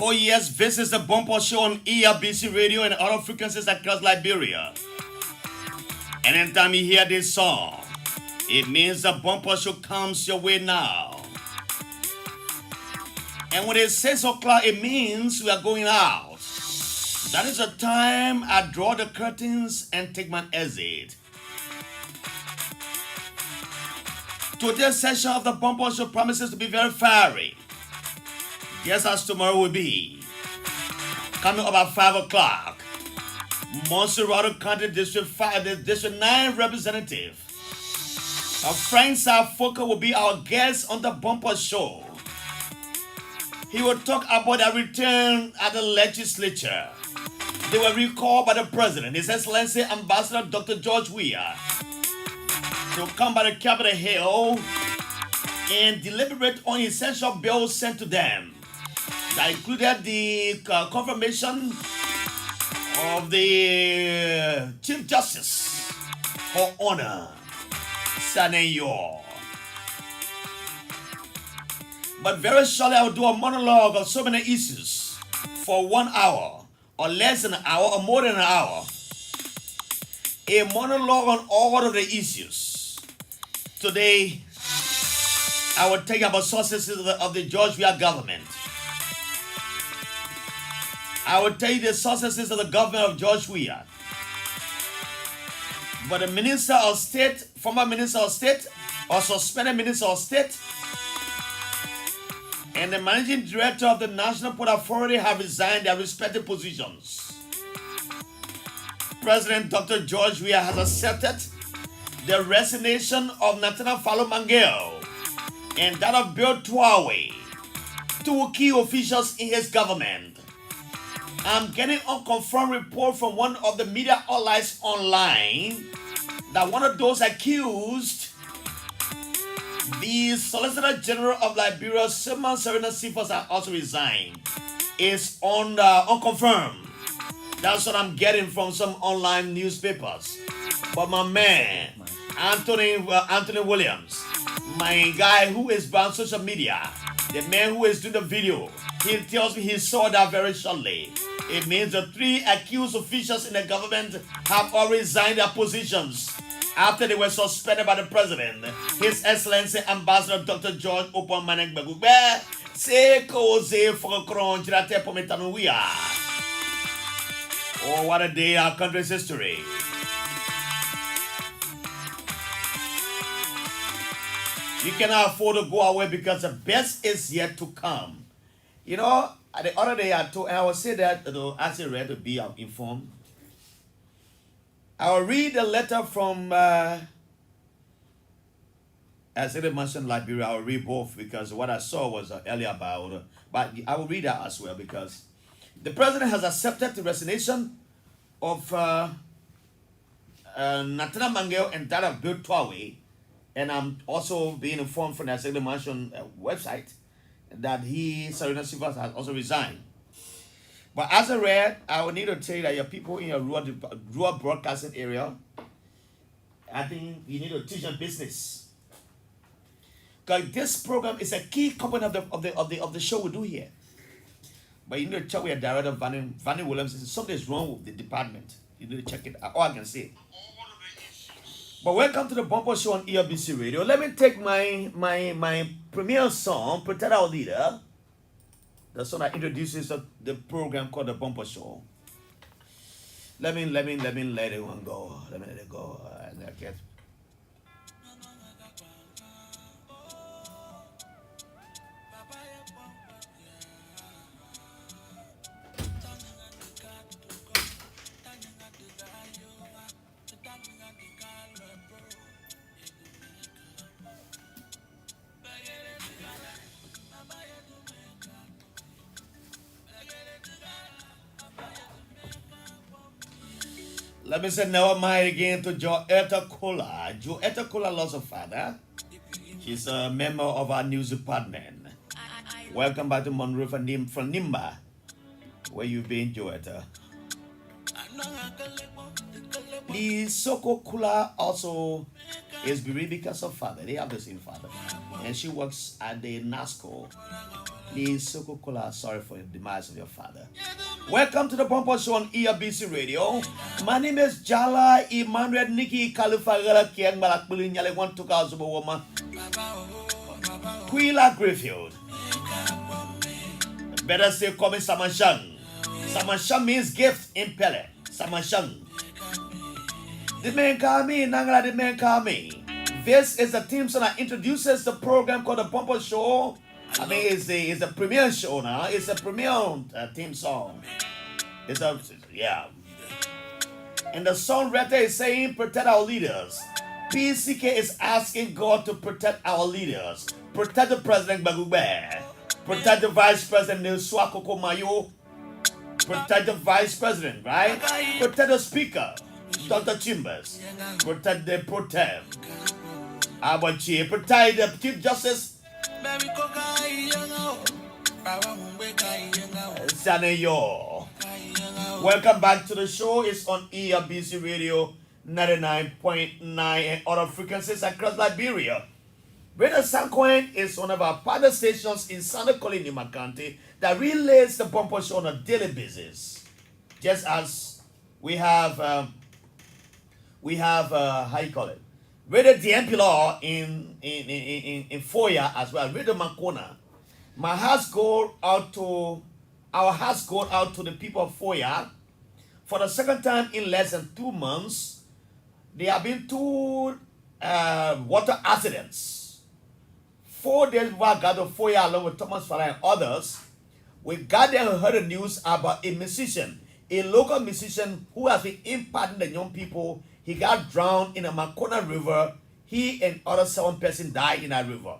Oh yes, this is the Bumper Show on ERBC Radio and other frequencies across Liberia. And anytime you hear this song, it means the Bumper Show comes your way now. And when it's 6 o'clock, it means we are going out. That is the time I draw the curtains and take my exit. Today's session of the Bumper Show promises to be very fiery. Just as tomorrow will be. Coming about 5 o'clock, Montserrado County District 5, the District 9 representative, our friend Sarah Foko, will be our guest on the Bumper Show. He will talk about their return at the legislature. They were recalled by the President, His Excellency Ambassador Dr. George Weah, to come by the Capitol Hill and deliberate on essential bills sent to them. That included the confirmation of the Chief Justice for honor, Saneyo. But very shortly I will do a monologue of so many issues for 1 hour, or less than an hour, or more than an hour. A monologue on all of the issues. Today, I will tell you about sources of the George Weah government. I will tell you the successes of the government of George Weah. But the Minister of State, former Minister of State, or suspended Minister of State, and the Managing Director of the National Port Authority have resigned their respective positions. President Dr. George Weah has accepted the resignation of Natana Falo Mangel and that of Bill Twawe, two key officials in his government. I'm getting unconfirmed report from one of the media outlets online that one of those accused, the Solicitor General of Liberia, Montserrado, has also resigned, is unconfirmed. That's what I'm getting from some online newspapers. But my man, Anthony Williams, my guy who is on social media, the man who is doing the video, he tells me he saw that very shortly. It means the three accused officials in the government have all resigned their positions after they were suspended by the President, His Excellency Ambassador Dr. George Open Manek Begube, Seko for Kronjirate Pometanuia. Oh, what a day in our country's history. You cannot afford to go away because the best is yet to come. You know, the other day I will say that as a read to be informed. I will read a letter from as I mentioned Liberia. I will read both because what I saw was earlier about, but I will read that as well because the President has accepted the resignation of Natana Mangel and that of Bill Twawe, and I'm also being informed from the Executive Mansion website that Serena Silvas has also resigned. But as I read, I will need to tell you that your people in your rural broadcasting area, I think you need to teach them business. Because this program is a key component of the show we do here. But you need to check with your director, Vanny Williams. Something is wrong with the department. You need to check it out. All I can say. But welcome to the Bumper Show on ERBC Radio. Let me take my premier song, Protect Our Leader. The song that introduces the program called the Bumper Show. Let me let it one go. Let me let it go. Okay. Let me say never mind again to Joetta Kola. Joetta Kola lost her father. She's a member of our news department. Welcome back to Monroe from Nimba. Where you been, Joetta? The Soko Kula also is bereaved because of father. They have the same father. And she works at the NASCO Please, Sokokola, sorry for the demise of your father. Welcome to the Pompo Show on ERBC Radio. My name is Jallah Emmanuel Nikki Kalifagala Kiang Malakbulin Yalewan Tukazubawoma. Jallah Grayfield. Better say come Samashang. Samashang means gift in Pele. Samashang. The man call me, Nangla the man call me. This is the theme song that introduces the program called the Pompo Show. I mean, it's a premiere show now. It's a premiere theme song. Yeah. And the songwriter is saying, protect our leaders. PCK is asking God to protect our leaders. Protect the President Bagube. Protect the Vice President Nilswa Koko Mayo. Protect the Vice President, right? Protect the Speaker, Dr. Chambers. Protect the Pro-Tem. Abachi. Protect the Chief Justice. Saneyo. Welcome back to the show. It's on ERBC Radio 99.9 and other frequencies across Liberia. Radio Sancoin is one of our partner stations in Santa Colima County that relays the Pompo Show on a daily basis. Just as we have how you call it? Radio DMP Law in Foya as well. Radio Makona. Our hearts go out to the people of Foya. For the second time in less than 2 months, there have been 2 water accidents. 4 days before I got to Foya along with Thomas Farah and others, we got there and heard the news about a musician, a local musician who has been impacting the young people. He got drowned in a Makona River. He and other 7 persons died in that river.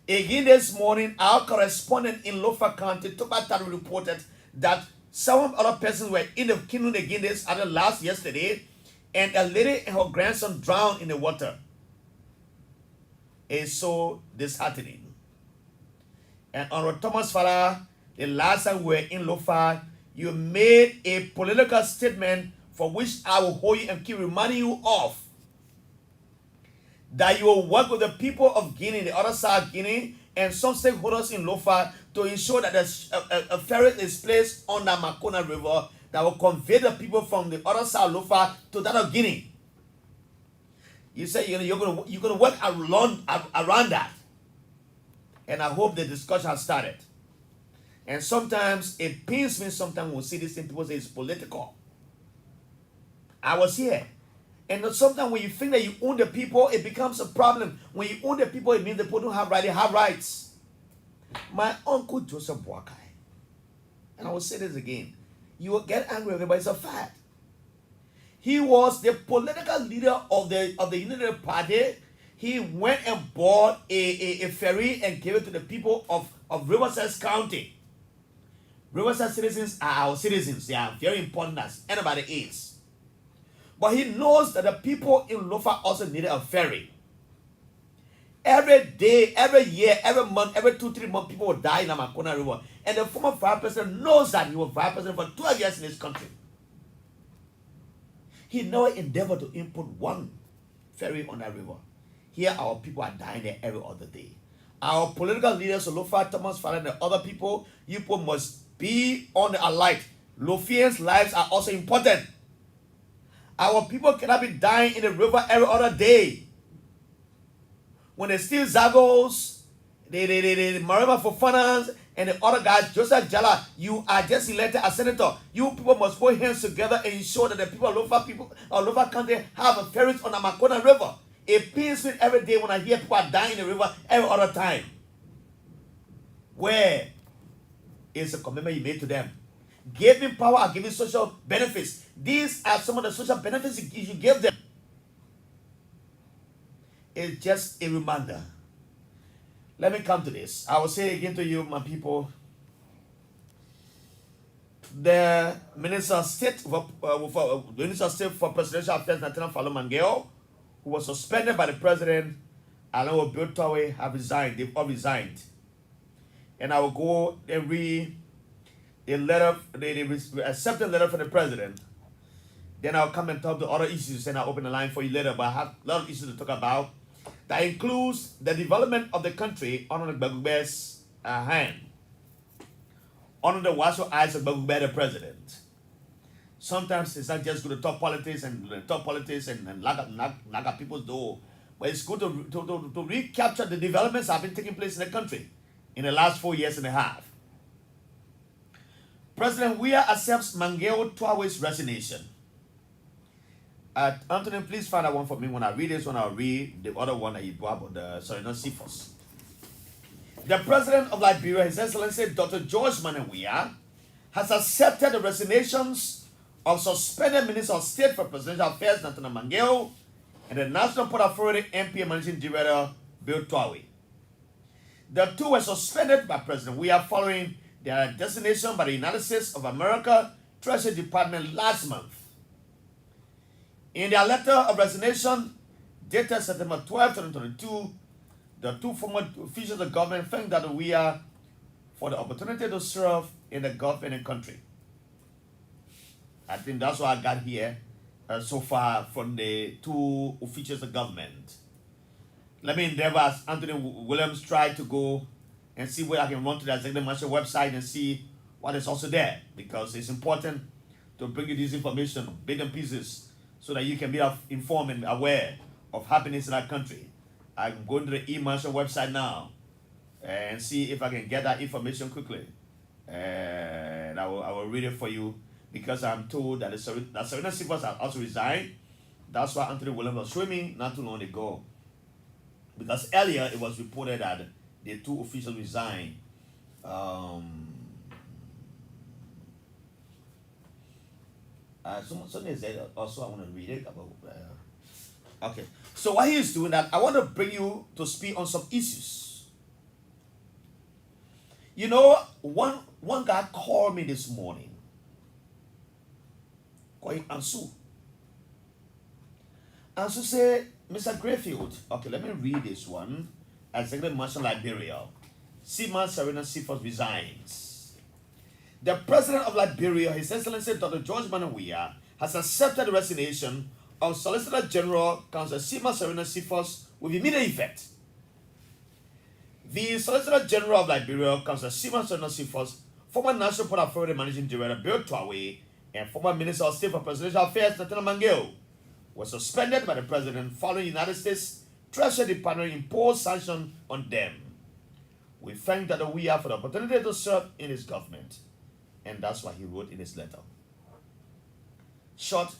Again this morning, our correspondent in Lofa County, Tokatari, reported that 7 other persons were in the kingdom again this other yesterday, and a lady and her grandson drowned in the water. It's so disheartening. And on Thomas Farah, the last time we were in Lofa, you made a political statement for which I will hold you and keep reminding you of, that you will work with the people of Guinea, the other side of Guinea, and some stakeholders in Lofa to ensure that a ferry is placed on the Makona River that will convey the people from the other side of Lofa to that of Guinea. You say you're gonna work around that, and I hope the discussion has started. And sometimes it pains me. Sometimes when we see this thing, people say it's political. I was here. And sometimes when you think that you own the people, it becomes a problem. When you own the people, it means the people don't have rights. My uncle Joseph Boakai, and I will say this again, you will get angry, but it's a fact. He was the political leader of the United Party. He went and bought a ferry and gave it to the people of Riverside County. Riverside citizens are our citizens. They are very important as anybody is. But he knows that the people in Lofa also needed a ferry. Every day, every year, every month, every 2-3 months, people will die in the Makona River. And the former vice president knows that. He was vice president for 12 years in this country. He never endeavored to input one ferry on that river. Here, our people are dying there every other day. Our political leaders, Lofa, Thomas Farah, and the other people, you people must be on the alert. Lofians' lives are also important. Our people cannot be dying in the river every other day. When they steal Zagos, they Marima Fofanas, and the other guys, Joseph Jallah, you are just elected as senator. You people must put hands together and ensure that the people of Lofa County have a ferry on the Makona River. It pains me every day when I hear people are dying in the river every other time. Where is the commitment you made to them? Giving power and giving social benefits. These are some of the social benefits you give them. It's just a reminder. Let me come to this. I will say again to you, my people. The Minister of State for Presidential Affairs, Nathan Falomangeo, who was suspended by the President, along with Bill Towe, have resigned. They've all resigned. And I will go and read a letter, they accept a letter from the President. Then I'll come and talk to other issues, and I'll open the line for you later. But I have a lot of issues to talk about. That includes the development of the country under the Bagube's hand under the watchful eyes of the president. Sometimes it's not just good to talk politics and knock at people's door, but it's good to recapture the developments that have been taking place in the country in the last 4 years and a half. President Weah accepts Mangeo Tuawe's resignation. Anthony, please find out one for me. When I read this one, I'll read the other one that you brought about the Sarina Cephas. The President of Liberia, His Excellency Dr. George Manneh Weah, has accepted the resignations of suspended Minister of State for Presidential Affairs, Nathaniel Mangeo, and the National Port Authority MP and Managing Director, Bill Tuawe. The two were suspended by President Weah following their designation by the United States of America Treasury Department last month. In their letter of resignation, dated September 12, 2022, the two former officials of government thanked Dr. Weah for the opportunity to serve in the government and country. I think that's what I got here so far from the two officials of government. Let me endeavor, as Anthony Williams tried to go and see where I can run to the Executive Mansion website and see what is also there, because it's important to bring you this information, big and pieces, so that you can be informed and aware of happenings in our country. I'm going to the E-Mansion website now and see if I can get that information quickly. And I will read it for you, because I'm told that Sarina Cephas has also resigned. That's why Anthony Williams was swimming not too long ago. Because earlier it was reported that the two officials resigned. Something said also, I want to read it about. Okay, so while he is doing that, I want to bring you to speak on some issues. You know, one guy called me this morning. Called Ansu. Ansu said, Mr. Grayfield, okay, let me read this one. Executive Mansion, Liberia. Seaman Sarina Cephas resigns. The President of Liberia, His Excellency Dr. George Manneh Weah, has accepted the resignation of Solicitor General Counsel Seaman Sarina Cephas with immediate effect. The Solicitor General of Liberia, Counsel Seaman Sarina Cephas, former National Port Authority Managing Director Bill Tuawe, and former Minister of State for Presidential Affairs Nathaniel Mangeo were suspended by the President following the United States Treasury Department imposed sanctions on them. We thank Dr. Weah for the opportunity to serve in his government. And that's what he wrote in his letter. Short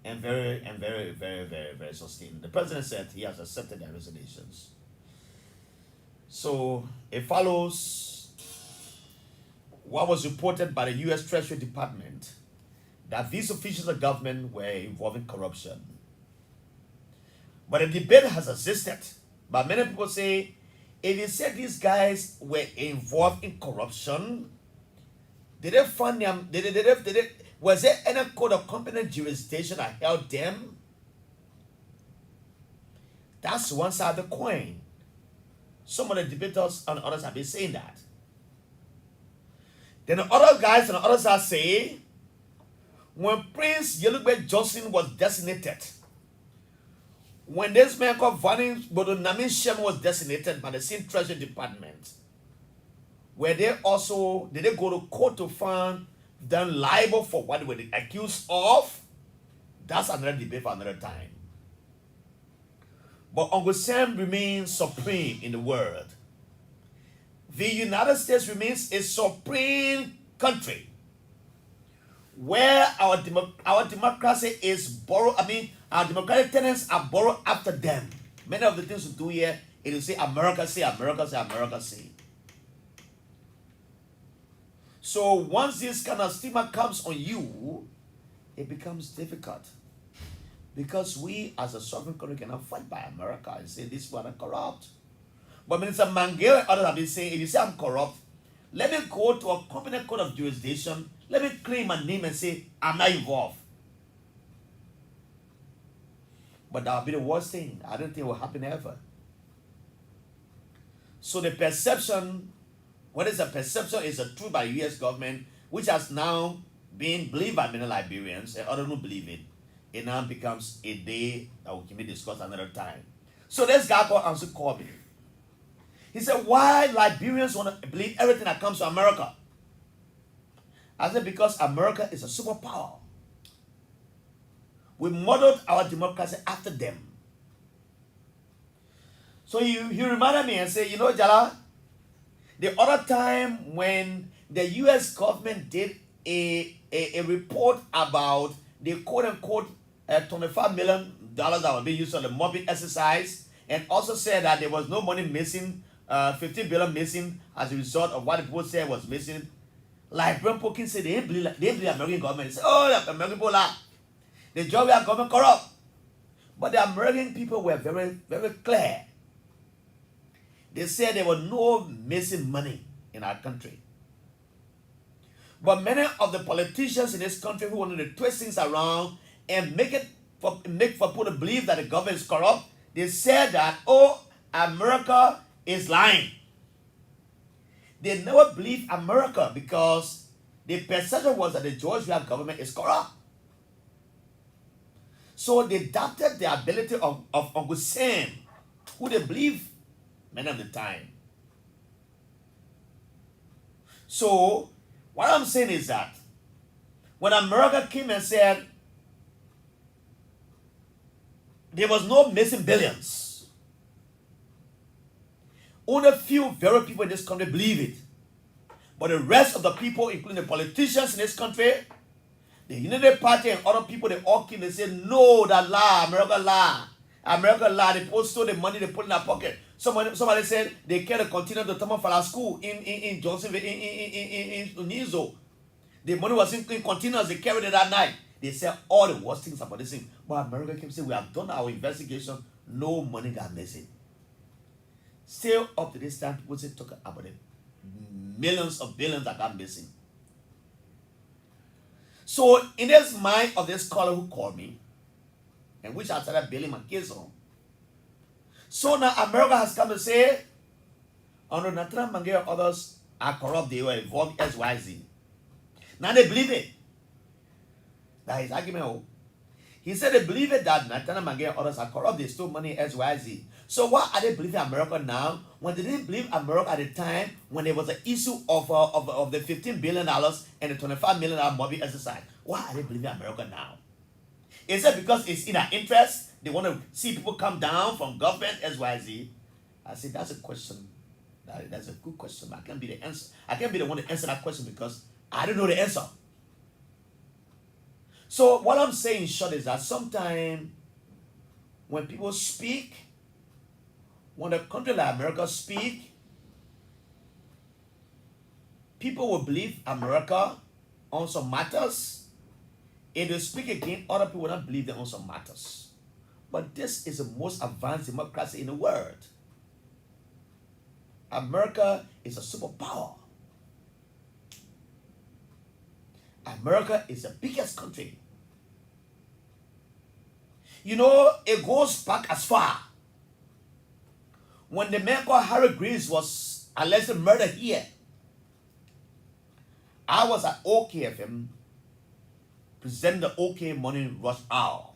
and very sustained. The President said he has accepted their resignations. So it follows what was reported by the U.S. Treasury Department, that these officials of government were involved in corruption. But a debate has existed. But many people say, if you said these guys were involved in corruption, did they find them? Was there any code of competent jurisdiction that held them? That's one side of the coin. Some of the debaters and others have been saying that. Then the other guys and the others are saying, when Prince Yelugbe Johnson was designated, when this man called Vani Bodonamin Shem was designated by the same Treasury Department, did they go to court to find them liable for what they were accused of? That's another debate for another time. But Uncle Sam remains supreme in the world. The United States remains a supreme country where our democracy is borrowed. Our democratic tenets are borrowed after them. Many of the things we do here, it will say America say, America say, America say. So once this kind of stigma comes on you, it becomes difficult. Because we as a sovereign country cannot fight by America and say this one are corrupt. But Minister Mangeo and others have been saying, if you say I'm corrupt, let me go to a competent code of jurisdiction, let me claim my name and say I'm not involved. But that would be the worst thing. I don't think it will happen ever. So the perception, what is a perception is a truth by the U.S. government, which has now been believed by many Liberians and others don't believe it. It now becomes a day that can be discussed another time. So this guy called Ansu Corbin. He said, why Liberians want to believe everything that comes to America? I said, because America is a superpower. We modeled our democracy after them. So he reminded me and said, you know, Jallah, the other time when the U.S. government did a report about the quote-unquote $25 million that were being used on the mobbing exercise, and also said that there was no money missing, 15 billion missing as a result of what the people said was missing. Like Brent Perkins said, they believe American government. They say, oh, the American people are the Georgia government corrupt. But the American people were very, very clear. They said there was no missing money in our country. But many of the politicians in this country who wanted to twist things around and make for people to believe that the government is corrupt, they said that, oh, America is lying. They never believed America because the perception was that the Georgia government is corrupt. So they doubted the ability of Uncle Sam, who they believe many of the time. So what I'm saying is that when America came and said there was no missing billions, only a few very people in this country believe it. But the rest of the people, including the politicians in this country, the Unity Party and other people, they all came and said, no, that lie, America lie. America lie. They put stole the money they put in their pocket. Somebody said they can't continue to come for our school in Johnsonville, in Nizo. The money was in containers, they carried it that night. They said all the worst things about this thing. But America came and said, we have done our investigation, no money got missing. Still up to this time, people say talk about it. Millions of billions that got missing. So in this mind of this caller who called me, and which I started building my case on. So now America has come to say, under Nathan Mange and others are corrupt, they were involved in XYZ. Now they believe it. That is argument. He said they believe it that Nathan Mange and others are corrupt, they stole money XYZ. So why are they believing America now when they didn't believe America at the time when there was an issue of the $15 billion and the $25 million mobbing exercise? Why are they believing America now? Is it because it's in our interest? They want to see people come down from government XYZ? I said that's a question. That's a good question. But I can't be the answer. I can't be the one to answer that question because I don't know the answer. So what I'm saying in short is that sometimes when people speak, when a country like America speak, people will believe America on some matters. If they speak again, other people will not believe them on some matters. But this is the most advanced democracy in the world. America is a superpower. America is the biggest country. You know, it goes back as far. When the man called Harry Greaves was allegedly murdered here, I was at OKFM presenting the OK Morning Rush Hour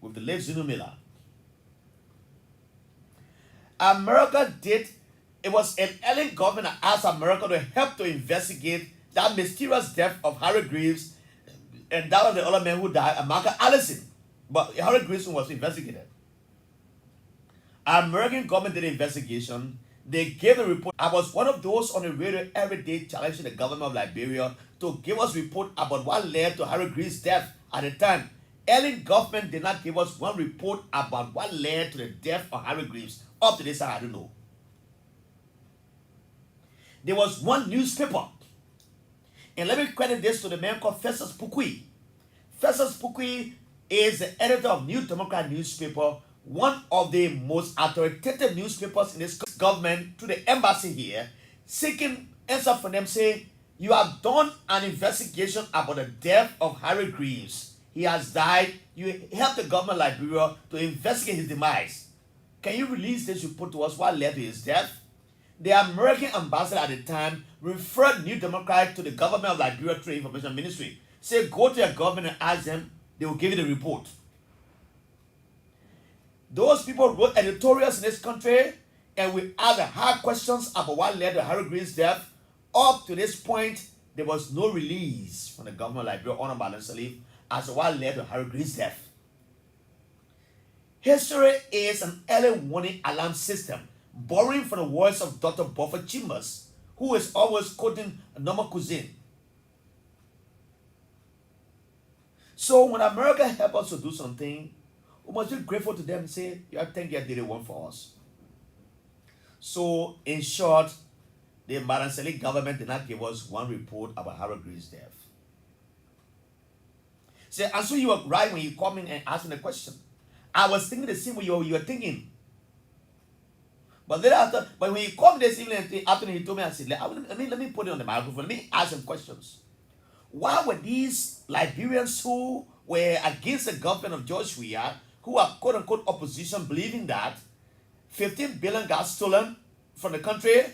with the late Zunu Miller. America did, it was an alien government that asked America to help to investigate that mysterious death of Harry Greaves and that of the other man who died, Michael Allison. But Harry Greaves was investigated. American government did an investigation. They gave a report. I was one of those on the radio every day challenging the government of Liberia to give us a report about what led to Harry Greaves' death at the time. Alien government did not give us one report about what led to the death of Harry Greaves. Up to this time, I don't know. There was one newspaper, and let me credit this to the man called Festus Pukui. Festus Pukui is the editor of New Democrat newspaper, one of the most authoritative newspapers in this government, to the embassy here, seeking answer from them, saying, you have done an investigation about the death of Harry Greaves. He has died. You helped the government of Liberia to investigate his demise. Can you release this report to us? What led to his death? The American ambassador at the time referred New Democrat to the government of Liberia through the Information Ministry. Say, go to your government and ask them, they will give you the report. Those people wrote editorials in this country, and we asked hard questions about what led to Harry Green's death. Up to this point, there was no release from the government library on balance leave as to what led to Harry Green's death. History is an early warning alarm system, borrowing from the words of Dr. Buffett Chambers, who is always quoting normal cuisine. So when America helps us to do something, we must be grateful to them and say, I think you did one for us. So in short, the Madanseli government did not give us one report about Harold Green's death. So, and so you were right when you called me and asked me the question. I was thinking the same way you were thinking. But then after, but when you called me this evening afternoon, he told me, I said, let me put it on the microphone. Let me ask him questions. Why were these Liberians who were against the government of George Weah, who are quote-unquote opposition, believing that 15 billion got stolen from the country